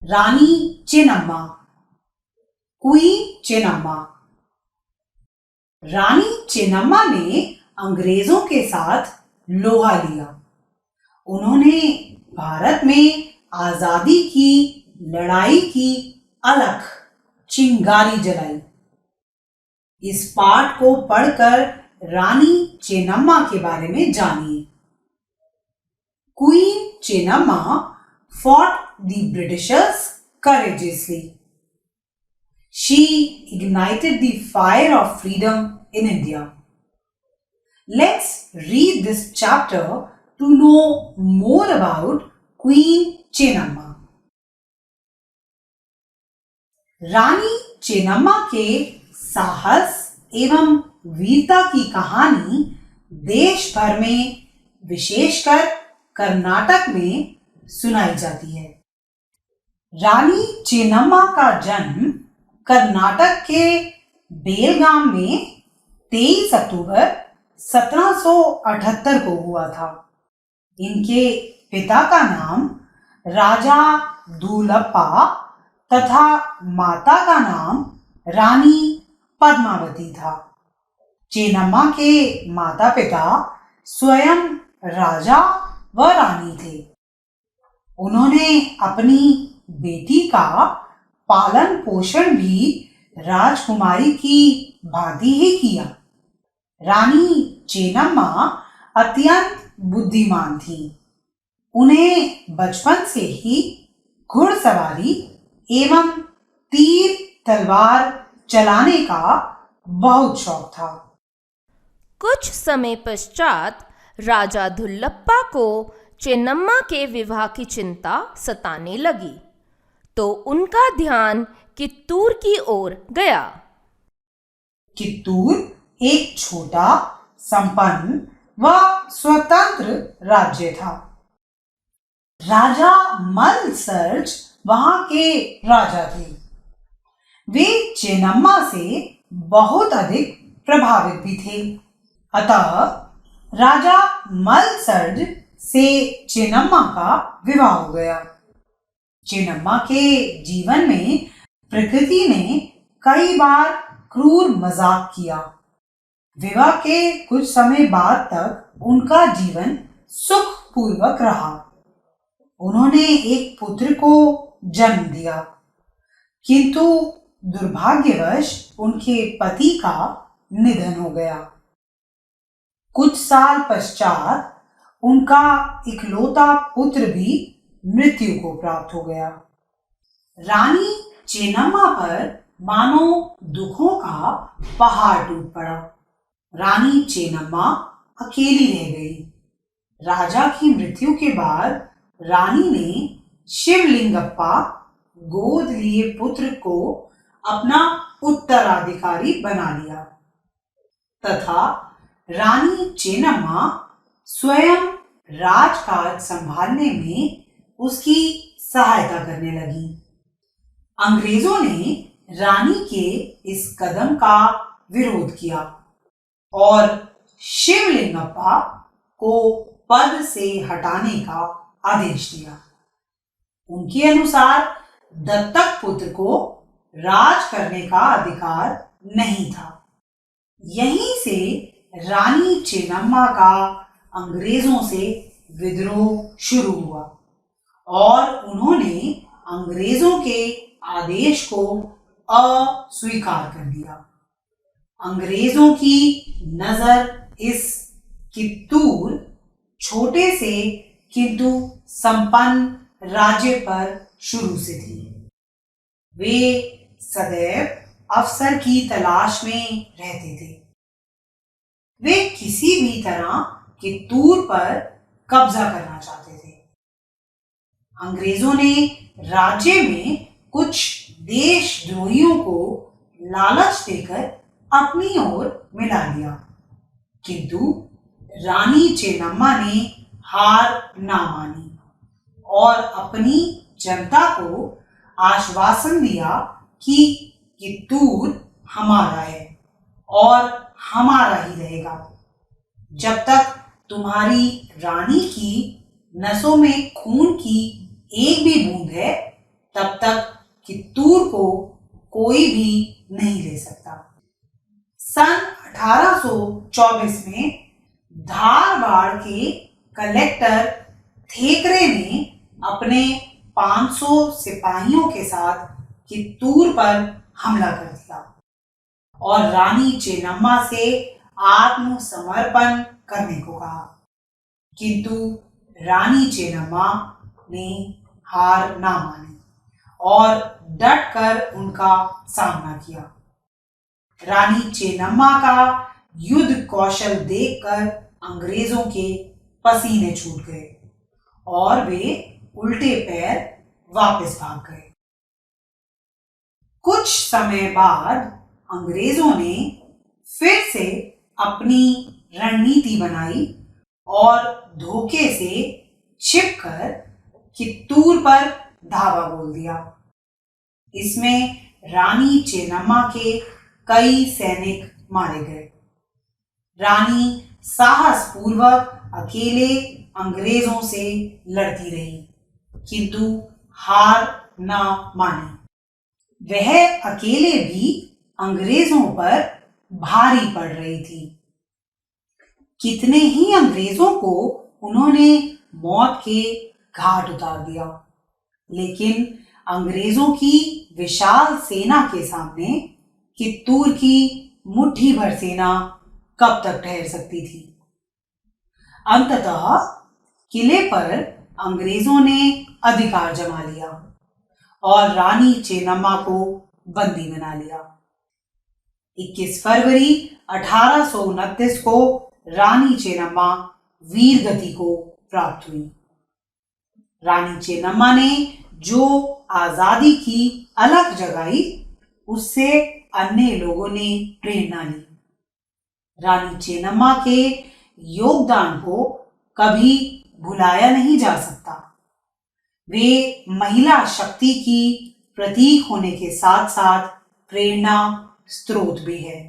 Rani Chennamma, queen Chennamma. Rani Chennamma ने अंग्रेजों के साथ लोहा लिया। उन्होंने भारत में आजादी की लड़ाई की अलख चिंगारी जलाई। इस पाठ को पढ़कर रानी चेन्नम्मा के बारे में जानिए। Queen Chennamma fought the Britishers courageously. She ignited the fire of freedom in India. Let's read this chapter to know more about Queen Chennamma. Rani Chennamma के साहस एवं वीरता की कहानी देश भर में, विशेषकर कर्नाटक में सुनाई जाती है। रानी चेन्नम्मा का जन्म कर्नाटक के बेलगाम में 23 अक्टूबर 1778 को हुआ था। इनके पिता का नाम राजा दूलप्पा तथा माता का नाम रानी पद्मावती था। चेन्नम्मा के माता पिता स्वयं राजा व रानी थे। उन्होंने अपनी बेटी का पालन पोषण भी राजकुमारी की भांति ही किया। रानी चेन्नम्मा अत्यंत बुद्धिमान थी। उन्हें बचपन से ही घुड़सवारी एवं तीर तलवार चलाने का बहुत शौक था। कुछ समय पश्चात राजा दुल्लप्पा को चेन्नम्मा के विवाह की चिंता सताने लगी, तो उनका ध्यान कित्तूर की ओर गया। कित्तूर एक छोटा, संपन्न व स्वतंत्र राज्य था। राजा मलसर्ज वहां के राजा थे। वे चेन्नम्मा से बहुत अधिक प्रभावित भी थे। अतः राजा मलसर्ज से चेन्नम्मा का विवाह हो गया। चेन्नम्मा के जीवन में प्रकृति ने कई बार क्रूर मजाक किया। विवाह के कुछ समय बाद तक उनका जीवन सुखपूर्वक रहा। उन्होंने एक पुत्र को जन्म दिया, किंतु दुर्भाग्यवश उनके पति का निधन हो गया। कुछ साल पश्चात उनका इकलौता पुत्र भी मृत्यु को प्राप्त हो गया। रानी चेन्नम्मा पर मानो दुखों का पहाड़ टूट पड़ा। रानी चेन्नम्मा अकेली रह गई। राजा की मृत्यु के बाद रानी ने शिवलिंगप्पा गोद लिए पुत्र को अपना उत्तराधिकारी बना लिया तथा रानी चेन्नम्मा स्वयं राजकाज संभालने में उसकी सहायता करने लगी। अंग्रेजों ने रानी के इस कदम का विरोध किया और शिवलिंगप्पा को पद से हटाने का आदेश दिया। उनके अनुसार दत्तक पुत्र को राज करने का अधिकार नहीं था। यहीं से रानी चेन्नम्मा का अंग्रेजों से विद्रोह शुरू हुआ और उन्होंने अंग्रेजों के आदेश को अस्वीकार कर दिया। अंग्रेजों की नजर इस कित्तूर छोटे से किंतु संपन्न राज्य पर शुरू से थी। वे सदैव अवसर की तलाश में रहते थे। वे किसी भी तरह कित्तूर पर कब्जा करना चाहते थे। अंग्रेजों ने राज्य में कुछ देशद्रोहियों को लालच देकर अपनी ओर मिला लिया, किंतु रानी चेन्नम्मा ने हार ना मानी और अपनी जनता को आश्वासन दिया कि कित्तूर हमारा है और हमारा ही रहेगा। जब तक तुम्हारी रानी की नसों में खून की एक भी बूंद है, तब तक कित्तूर को कोई भी नहीं ले सकता। सन 1824 में धारवाड़ के कलेक्टर थेकरे ने अपने 500 सिपाहियों के साथ कित्तूर पर हमला कर दिया और रानी चेन्नम्मा से आत्मसमर्पण करने को कहा, किंतु रानी चेन्नम्मा ने हार ना मानी और डटकर उनका सामना किया। रानी चेन्नम्मा का युद्ध कौशल देखकर अंग्रेजों के पसीने छूट गए और वे उल्टे पैर वापस भाग गए। कुछ समय बाद अंग्रेजों ने फिर से अपनी रणनीति बनाई और धोखे से छिपकर कित्तूर पर धावा बोल दिया। इसमें रानी चेन्नम्मा के कई सैनिक मारे गए। रानी साहसपूर्वक अकेले अंग्रेजों से लड़ती रही, किंतु हार न मानी। वह अकेले भी अंग्रेजों पर भारी पड़ रही थी। कितने ही अंग्रेजों को उन्होंने मौत के घाट उतार दिया, लेकिन अंग्रेजों की विशाल सेना के सामने कित्तूर की मुट्ठी भर सेना कब तक ठहर सकती थी। अंततः किले पर अंग्रेजों ने अधिकार जमा लिया और रानी चेन्नम्मा को बंदी बना लिया। 21 फरवरी 1829 को रानी चेन्नम्मा वीर गति को प्राप्त हुई। रानी चेन्नम्मा ने जो आजादी की अलख जगाई, उससे अन्य लोगों ने प्रेरणा ली। रानी चेन्नम्मा के योगदान को कभी भुलाया नहीं जा सकता। वे महिला शक्ति की प्रतीक होने के साथ साथ प्रेरणा स्रोत भी है।